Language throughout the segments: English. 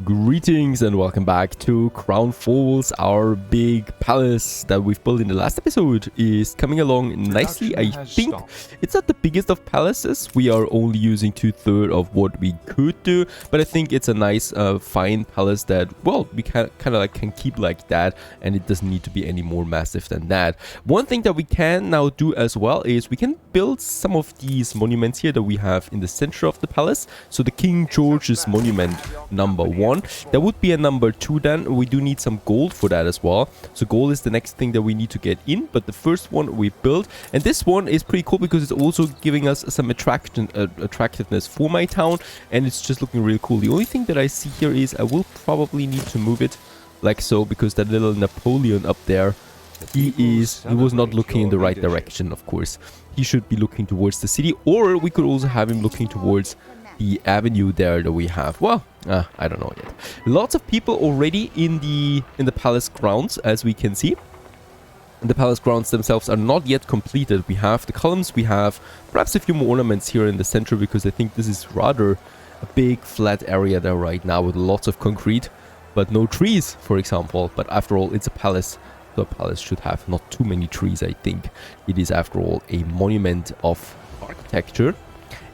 Greetings and welcome back to Crown Falls. Our big palace that we've built in the last episode is coming along nicely. I think it's not the biggest of palaces. We are only using 2/3 of what we could do, but I think it's a nice fine palace that, well, we can keep like that, and it doesn't need to be any more massive than that. One thing that we can now do as well is we can build some of these monuments here that we have in the center of the palace. So the King George's monument number 1. There would be a number 2 then. We do need some gold for that as well. So gold is the next thing that we need to get in. But the first one we built. And this one is pretty cool because it's also giving us some attractiveness for my town. And it's just looking really cool. The only thing that I see here is I will probably need to move it like so. Because that little Napoleon up there, he was not looking in the right direction, of course. He should be looking towards the city. Or we could also have him looking towards the avenue there that we have. Well, I don't know yet. Lots of people already in the palace grounds, as we can see. The palace grounds themselves are not yet completed. We have the columns, we have perhaps a few more ornaments here in the center, because I think this is rather a big flat area there right now with lots of concrete, but no trees, for example. But after all, it's a palace, so a palace should have not too many trees, I think. It is, after all, a monument of architecture.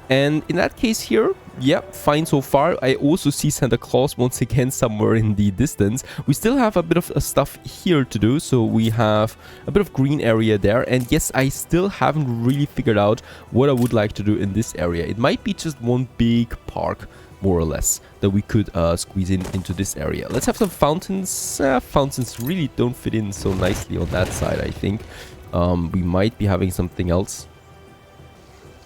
And in that case here, yeah, fine so far. I also see Santa Claus once again somewhere in the distance. We still have a bit of stuff here to do. So we have a bit of green area there. And yes, I still haven't really figured out what I would like to do in this area. It might be just one big park, more or less, that we could squeeze into this area. Let's have some fountains. Fountains really don't fit in so nicely on that side, I think. We might be having something else.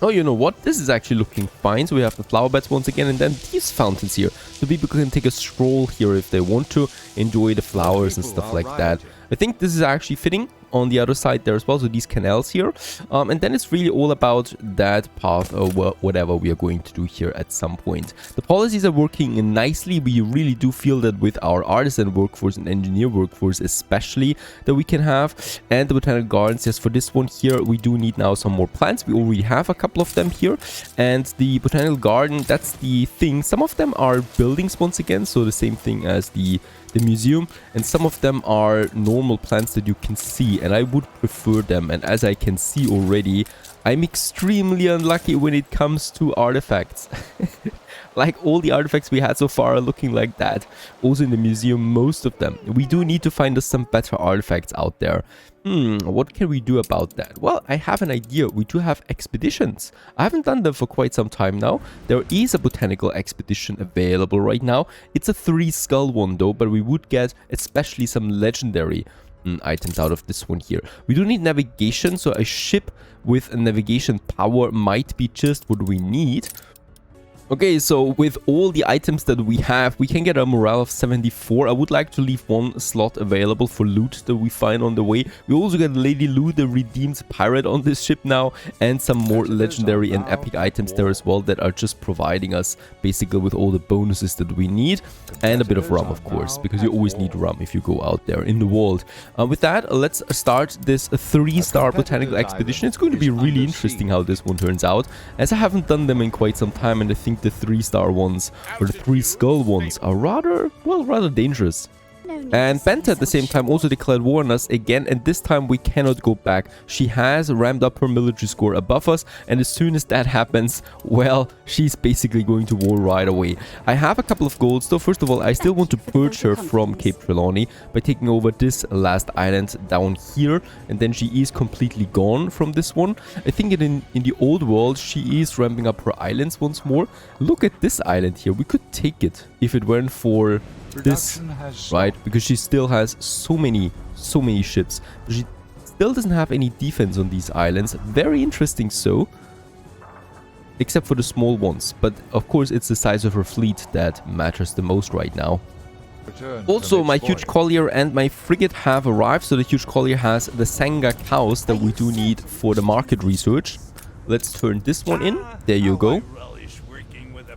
Oh, you know what? This is actually looking fine. So we have the flower beds once again, and then these fountains here. So people can take a stroll here if they want to enjoy the flowers and stuff like that. I think this is actually fitting on the other side there as well. So these canals here. And then it's really all about that path or whatever we are going to do here at some point. The policies are working nicely. We really do feel that with our artisan workforce and engineer workforce especially that we can have. And the botanical gardens, yes, for this one here, we do need now some more plants. We already have a couple of them here. And the botanical garden, that's the thing. Some of them are buildings once again. So the same thing as the museum, and some of them are normal plants that you can see, and I would prefer them. And as I can see already, I'm extremely unlucky when it comes to artifacts. Like all the artifacts we had so far are looking like that. Also in the museum, most of them. We do need to find us some better artifacts out there. What can we do about that? Well, I have an idea. We do have expeditions. I haven't done them for quite some time now. There is a botanical expedition available right now. It's a 3-skull one though, but we would get especially some legendary items out of this one here. We do need navigation, so a ship with a navigation power might be just what we need. Okay, so with all the items that we have, we can get a morale of 74. I would like to leave one slot available for loot that we find on the way. We also get Lady Lou, the redeemed pirate, on this ship now, and some more legendary and epic items there as well that are just providing us basically with all the bonuses that we need, and a bit of rum, of course, because you always need rum if you go out there in the world. With that, let's start this 3-star botanical expedition. It's going to be really interesting how this one turns out, as I haven't done them in quite some time, and I think the 3-star ones or the 3-skull ones are rather dangerous. And Benta at the same time also declared war on us again, and this time we cannot go back. She has ramped up her military score above us, and as soon as that happens, well, she's basically going to war right away. I have a couple of goals though. First of all, I still want to purge her from Cape Trelawney by taking over this last island down here, and then she is completely gone from this one. I think in the old world she is ramping up her islands once more. Look at this island here. We could take it if it weren't for this, right? Because she still has so many ships, but she still doesn't have any defense on these islands. Very interesting, so except for the small ones, but of course it's the size of her fleet that matters the most right now. Also, my huge collier and my frigate have arrived. So the huge collier has the Sanga cows that we do need for the market research. Let's turn this one in. There you go.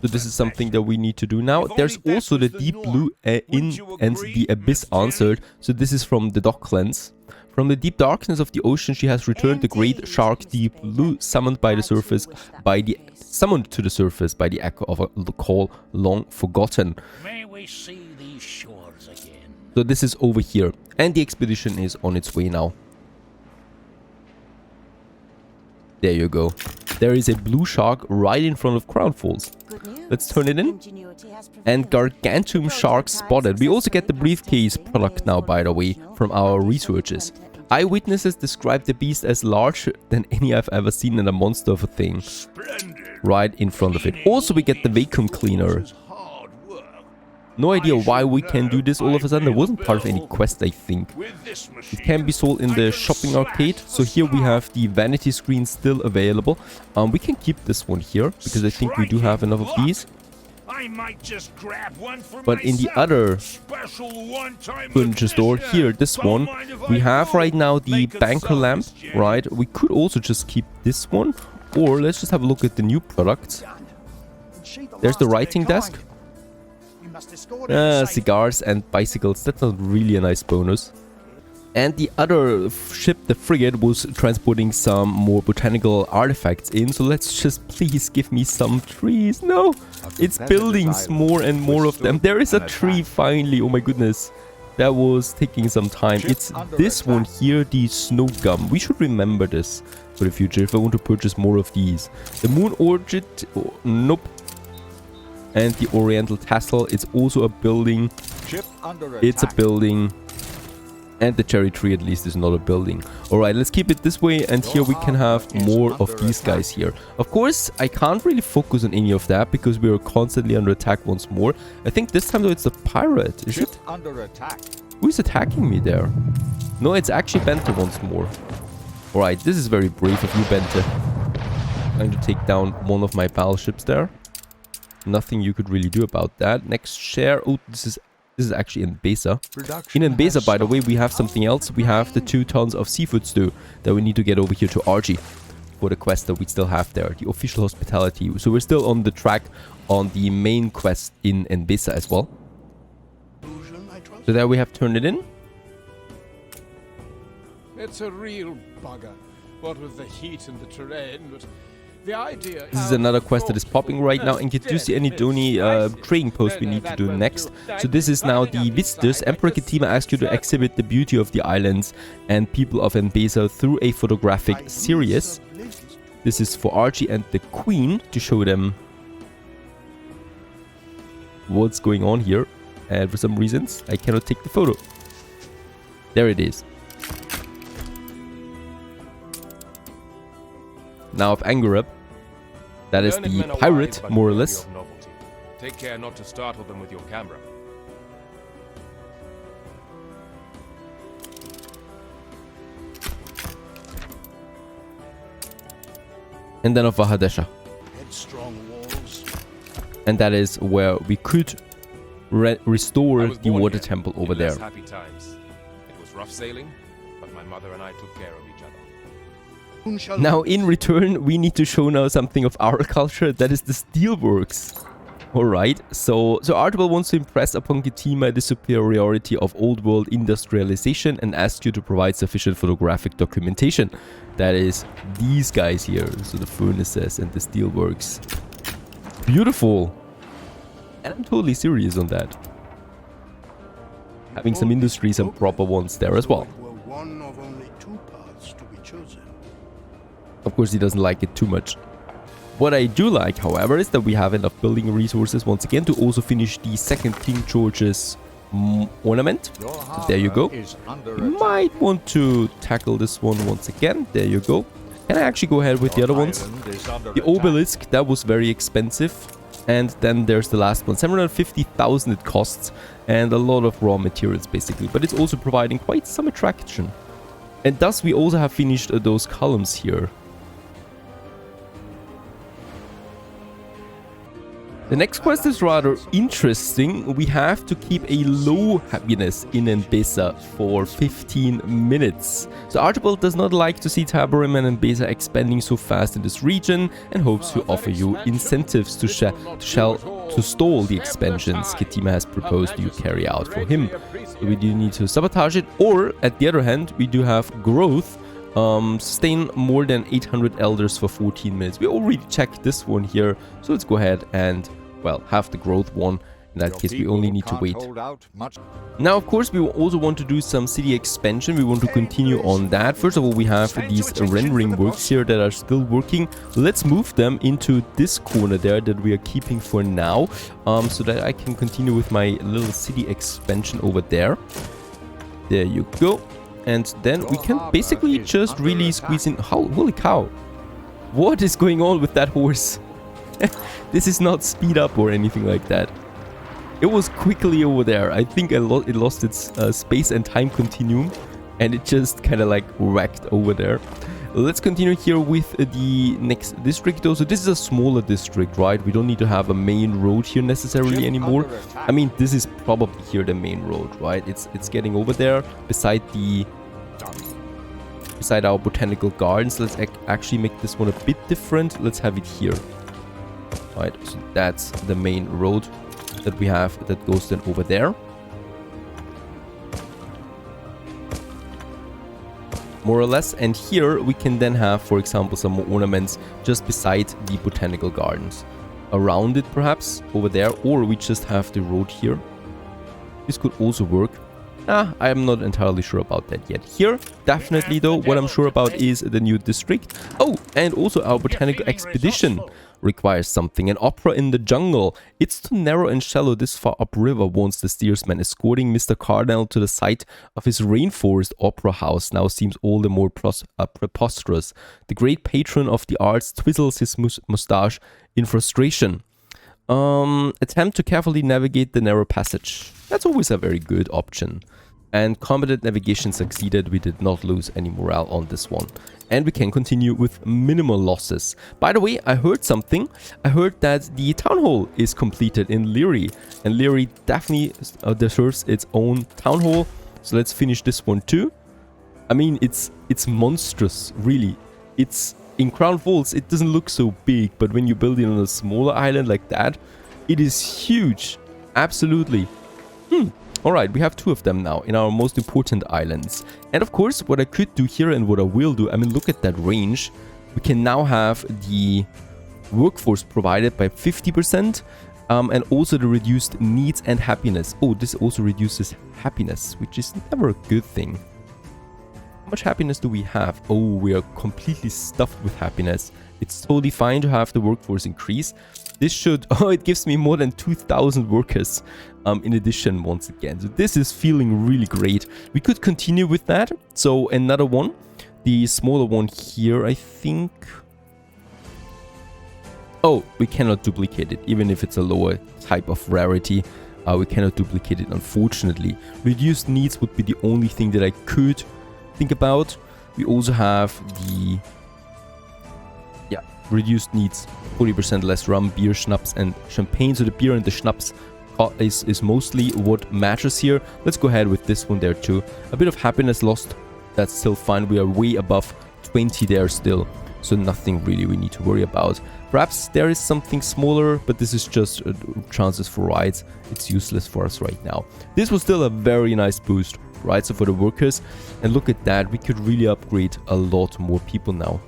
So this is something that we need to do now. There's also the deep blue in and the abyss answered. So this is from the Docklands. From the deep darkness of the ocean, she has returned the great shark deep blue, summoned to the surface by the echo of a call long forgotten. May we see these shores again. So this is over here, and the expedition is on its way now. There you go. There is a blue shark right in front of Crown Falls. Let's turn it in. And Gargantuan shark spotted. We also get the briefcase product now, by the way, from our researches. Eyewitnesses describe the beast as larger than any I've ever seen in a monster of a thing. Right in front of it. Also, we get the vacuum cleaner. No idea why we can do this all of a sudden. It wasn't part of any quest, I think. It can be sold in the shopping arcade. So here we have the vanity screen still available. We can keep this one here, because I think we do have enough of these. But in the other furniture store, here, this one, we have right now the banker lamp, right? We could also just keep this one. Or let's just have a look at the new products. There's the writing desk. Cigars and bicycles, that's not really a nice bonus. And the other ship, the frigate, was transporting some more botanical artifacts in. So let's just please give me some trees. No, it's buildings, more and more of them. There is a tree finally, oh my goodness. That was taking some time. It's this one here, the snow gum. We should remember this for the future if I want to purchase more of these. The moon orchid, oh, nope. And the Oriental Tassel, it's also a building. It's a building. And the cherry tree at least is not a building. Alright, let's keep it this way. And here we can have more of these guys here. Of course, I can't really focus on any of that because we are constantly under attack once more. I think this time though it's the pirate, is it? Who is attacking me there? No, it's actually Bente once more. Alright, this is very brave of you, Bente. Trying to take down one of my battleships there. Nothing you could really do about that. Next share. Oh, this is actually in Besa. In Besa, by the way, we have something else. We have the 2 tons of seafood stew that we need to get over here to Archie for the quest that we still have there. The official hospitality. So we're still on the track on the main quest in Besa as well. So there we have turned it in. It's a real bugger. What with the heat and the terrain, but the idea this is another quest that is popping right now. And Ketusi Anidoni trading post we need to do next. So this is now the visitors. Emperor Ketima asks you to exhibit the beauty of the islands and people of Mbesa through a photographic series. This is for Archie and the Queen to show them what's going on here. And for some reasons, I cannot take the photo. There it is. Now of Angerup. That is the pirate, more or less. Take care not to startle them with your camera. And then of Vahadesha. And that is where we could restore the water temple over there. Happy times. It was rough sailing, but my mother and I took care of each other. Now, in return, we need to show now something of our culture. That is the steelworks. Alright, so Archibald wants to impress upon Ketima the superiority of old world industrialization and asks you to provide sufficient photographic documentation. That is these guys here, so the furnaces and the steelworks. Beautiful! And I'm totally serious on that. Having some industries and proper ones there as well. Of course, he doesn't like it too much. What I do like, however, is that we have enough building resources once again to also finish the second King George's ornament. So there you go. You might want to tackle this one once again. There you go. Can I actually go ahead with the other ones? The obelisk, that was very expensive. And then there's the last one. 750,000 it costs. And a lot of raw materials, basically. But it's also providing quite some attraction. And thus, we also have finished those columns here. The next quest is rather interesting. We have to keep a low happiness in Mbesa for 15 minutes. So Archibald does not like to see Tabarim and Mbesa expanding so fast in this region and hopes to offer you incentives to stall the expansions Ketima has proposed you carry out for him. So we do need to sabotage it, or at the other hand, we do have growth. Sustain more than 800 elders for 14 minutes. We already checked this one here, so let's go ahead and, well, have the growth one. In that case, we only need to wait. Now, of course, we will also want to do some city expansion. We want to continue on that. First of all, we have these rendering works here that are still working. Let's move them into this corner there that we are keeping for now, so that I can continue with my little city expansion over there. There you go. And then we can basically just really squeeze in... Holy cow! What is going on with that horse? This is not speed up or anything like that. It was quickly over there. I think it lost its space and time continuum. And it just kind of like wrecked over there. Let's continue here with the next district though. So this is a smaller district, right? We don't need to have a main road here necessarily anymore. I mean, this is probably here the main road, right? It's getting over there beside our botanical gardens. Let's actually make this one a bit different. Let's have it here. Right, so that's the main road that we have that goes then over there. More or less, and here we can then have, for example, some more ornaments just beside the botanical gardens. Around it perhaps, over there, or we just have the road here. This could also work. I am not entirely sure about that yet. Here, definitely though, what I'm sure about is the new district. Oh, and also our Botanical Expedition requires something. An opera in the jungle. It's too narrow and shallow this far upriver, warns the steersman. Escorting Mr. Cardinal to the site of his rainforest opera house now seems all the more preposterous. The great patron of the arts twizzles his moustache in frustration. Attempt to carefully navigate the narrow passage. That's always a very good option. And competent navigation succeeded. We did not lose any morale on this one. And we can continue with minimal losses. By the way, I heard something. I heard that the town hall is completed in Leary. And Leary definitely deserves its own town hall. So let's finish this one too. I mean, it's monstrous, really. It's in Crown Falls, it doesn't look so big, but when you build it on a smaller island like that, it is huge. Absolutely. Alright, we have 2 of them now in our most important islands. And of course, what I could do here and what I will do, I mean, look at that range. We can now have the workforce provided by 50%, and also the reduced needs and happiness. Oh, this also reduces happiness, which is never a good thing. How much happiness do we have? Oh, we are completely stuffed with happiness. It's totally fine to have the workforce increase. This should... Oh, it gives me more than 2,000 workers in addition once again. So this is feeling really great. We could continue with that. So another one. The smaller one here, I think... Oh, we cannot duplicate it, even if it's a lower type of rarity. We cannot duplicate it, unfortunately. Reduced needs would be the only thing that I could think about. We also have the... Yeah, reduced needs. 40% less rum, beer, schnapps, and champagne. So the beer and the schnapps is mostly what matters here. Let's go ahead with this one there too. A bit of happiness lost. That's still fine. We are way above 20 there still. So nothing really we need to worry about. Perhaps there is something smaller, but this is just chances for rides. It's useless for us right now. This was still a very nice boost, right? So for the workers, and look at that, we could really upgrade a lot more people now.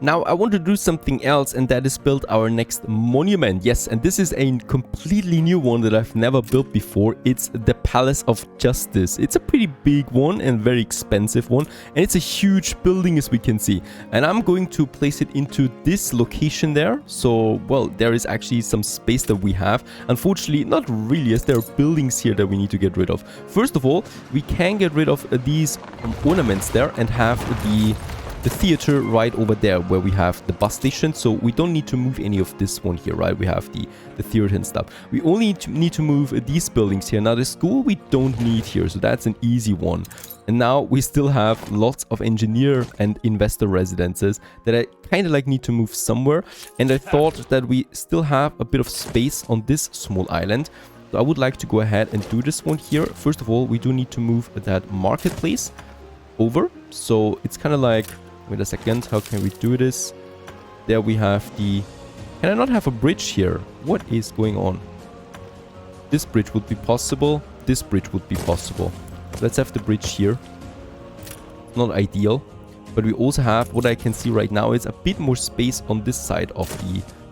Now I want to do something else, and that is build our next monument. Yes, and this is a completely new one that I've never built before. It's the Palace of Justice. It's a pretty big one and very expensive one, and it's a huge building as we can see. And I'm going to place it into this location there. So, well, there is actually some space that we have. Unfortunately, not really, as there are buildings here that we need to get rid of. First of all, we can get rid of these ornaments there and have the the theater right over there where we have the bus station. So we don't need to move any of this one here, right? We have the theater and stuff. We only need to move these buildings here. Now the school we don't need here, so that's an easy one. And now we still have lots of engineer and investor residences that I kind of like need to move somewhere. And I thought that we still have a bit of space on this small island. So I would like to go ahead and do this one here. First of all, we do need to move that marketplace over. So it's kind of like, wait a second, how can we do this? There we have the... Can I not have a bridge here? What is going on? This bridge would be possible. This bridge would be possible. Let's have the bridge here. Not ideal. But we also have, what I can see right now is a bit more space on this side of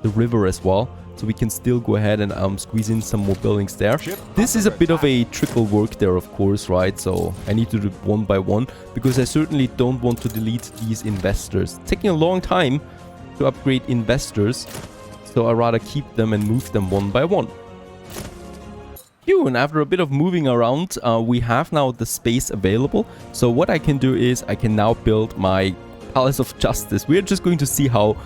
the river as well. So we can still go ahead and squeeze in some more buildings there. This is a bit of a trickle work there, of course, right? So I need to do it one by one because I certainly don't want to delete these investors. It's taking a long time to upgrade investors, so I rather keep them and move them one by one. And after a bit of moving around, we have now the space available. So what I can do is I can now build my Palace of Justice. We're just going to see how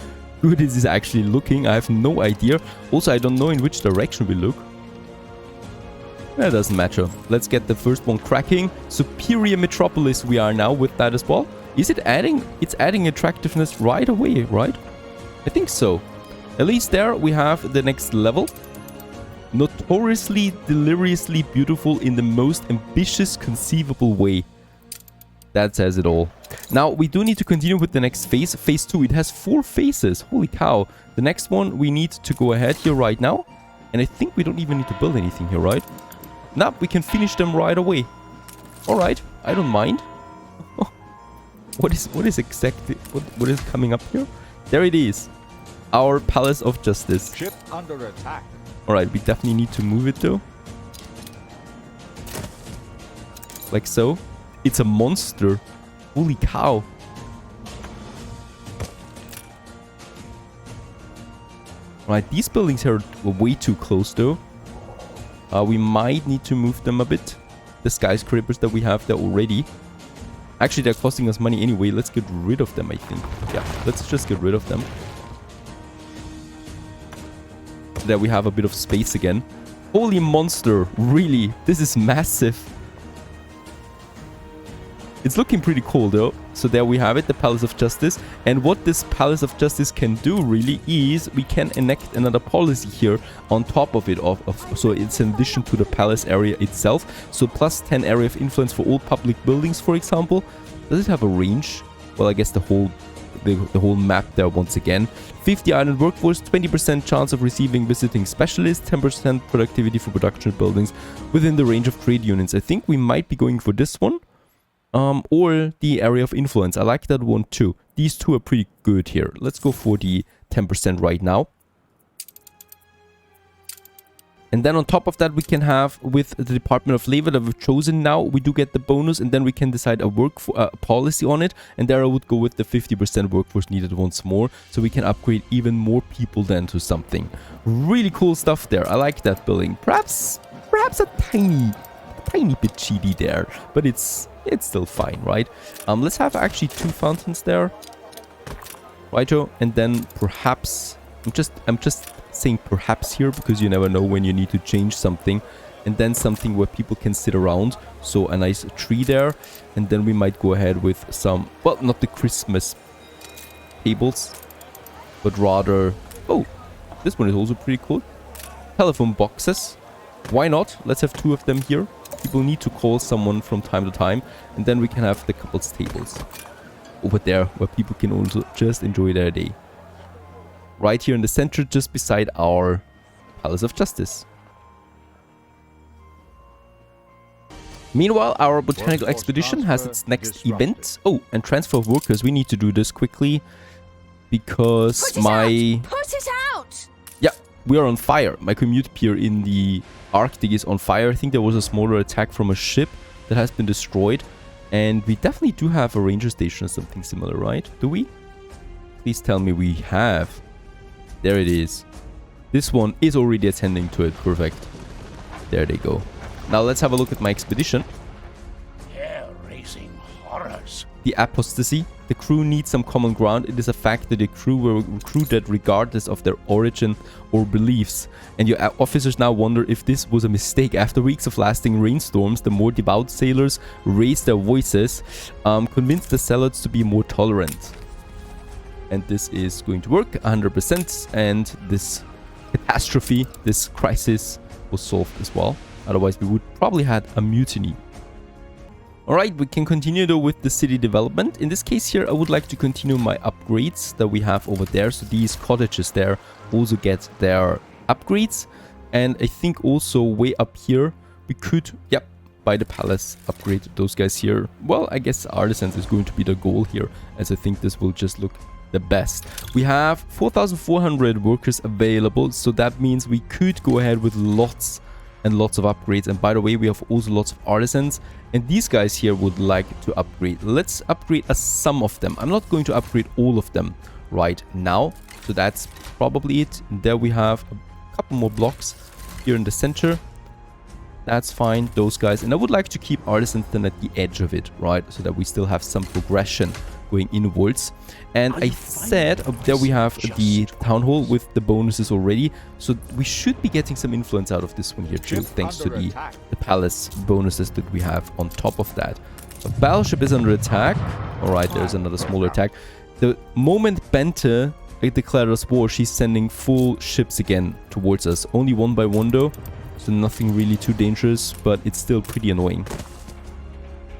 good this is actually looking. I have no idea. Also, I don't know in which direction we look. That doesn't matter. Let's get the first one cracking. Superior Metropolis we are now with that as well. Is it adding? It's adding attractiveness right away, right? I think so. At least there we have the next level. Notoriously, deliriously beautiful in the most ambitious conceivable way. That says it all. Now, we do need to continue with the next phase. Phase 2. It has 4 phases. Holy cow. The next one, we need to go ahead here right now. And I think we don't even need to build anything here, right? Nah, we can finish them right away. Alright, I don't mind. What is exactly... What is coming up here? There it is. Our Palace of Justice. Ship under attack. Alright, we definitely need to move it though. Like so. It's a monster. Holy cow. Alright, these buildings here are way too close though. We might need to move them a bit. The skyscrapers that we have there already. Actually, they're costing us money anyway. Let's get rid of them, I think. Yeah, let's just get rid of them. There we have a bit of space again. Holy monster, really? This is massive. It's looking pretty cool though. So there we have it, the Palace of Justice. And what this Palace of Justice can do really is we can enact another policy here on top of it. So it's in addition to the palace area itself. So plus 10 area of influence for all public buildings, for example. Does it have a range? Well, I guess the whole map there once again. 50 island workforce, 20% chance of receiving visiting specialists, 10% productivity for production buildings within the range of trade unions. I think we might be going for this one. Or the area of influence. I like that one too. These two are pretty good here. Let's go for the 10% right now. And then on top of that, we can have with the Department of Labor that we've chosen now, we do get the bonus, and then we can decide a policy on it. And there I would go with the 50% workforce needed once more, so we can upgrade even more people then to something. Really cool stuff there. I like that building. Perhaps a tiny bit cheaty there, but it's still fine, right? Let's have actually 2 fountains there, righto, and then perhaps I'm just saying perhaps here because you never know when you need to change something, and then something where people can sit around. So a nice tree there, and then we might go ahead with some, well, not the Christmas tables, but rather, oh, this one is also pretty cool. Telephone boxes. Why not? Let's have 2 of them here. People need to call someone from time to time, and then we can have the couples tables over there where people can also just enjoy their day. Right here in the center, just beside our Palace of Justice. Meanwhile, our Botanical Expedition has its next event. Oh, and transfer of workers. We need to do this quickly because Put it out! Yeah, we are on fire. My commute pier in the Arctic is on fire. I think there was a smaller attack from a ship that has been destroyed. And we definitely do have a ranger station or something similar, right? Do we? Please tell me we have. There it is. This one is already attending to it. Perfect. There they go. Now let's have a look at my expedition. Hair-raising horrors. the apostasy. The crew needs some common ground. It is a fact that the crew were recruited regardless of their origin or beliefs. And your officers now wonder if this was a mistake. After weeks of lasting rainstorms, the more devout sailors raised their voices, convinced the zealots to be more tolerant. And this is going to work 100%. And this catastrophe, this crisis was solved as well. Otherwise, we would probably had a mutiny. Alright, we can continue though with the city development. In this case here, I would like to continue my upgrades that we have over there. So these cottages there also get their upgrades. And I think also way up here, we could, yep, by the palace, upgrade those guys here. Well, I guess artisans is going to be the goal here, as I think this will just look the best. We have 4,400 workers available, so that means we could go ahead with lots and lots of upgrades. And by the way, we have also lots of artisans, and these guys here would like to upgrade. Let's upgrade some of them. I'm not going to upgrade all of them right now, so that's probably it. And there we have a couple more blocks here in the center. That's fine, those guys. And I would like to keep artisans then at the edge of it, right, so that we still have some progression going inwards. And I said there we have the town hall with the bonuses already, so we should be getting some influence out of this one here too, thanks to the palace bonuses that we have on top of that. A battleship is under attack. All right, there's another smaller attack. The moment Bente declared us war, she's sending full ships again towards us, only one by one though, so nothing really too dangerous, but it's still pretty annoying.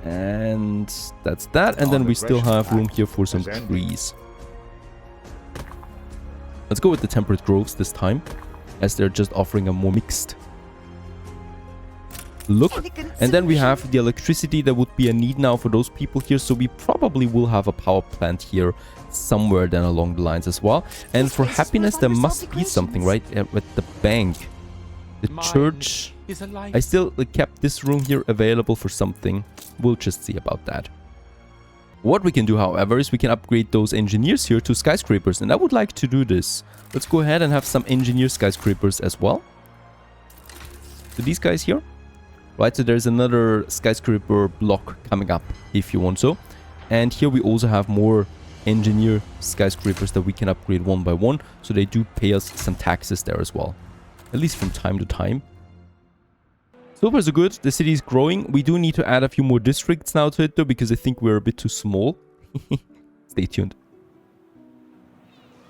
And that's that. And then we still have room here for some trees. Let's go with the temperate groves this time, as they're just offering a more mixed look. And then we have the electricity that would be a need now for those people here. So we probably will have a power plant here somewhere then along the lines as well. And for happiness, there must be something, right? With the bank. The church, I still kept this room here available for something. We'll just see about that. What we can do, however, is we can upgrade those engineers here to skyscrapers. And I would like to do this. Let's go ahead and have some engineer skyscrapers as well. So these guys here. Right, so there's another skyscraper block coming up if you want so. And here we also have more engineer skyscrapers that we can upgrade one by one. So they do pay us some taxes there as well. At least from time to time. So far so good. The city is growing. We do need to add a few more districts now to it though, because I think we're a bit too small. Stay tuned.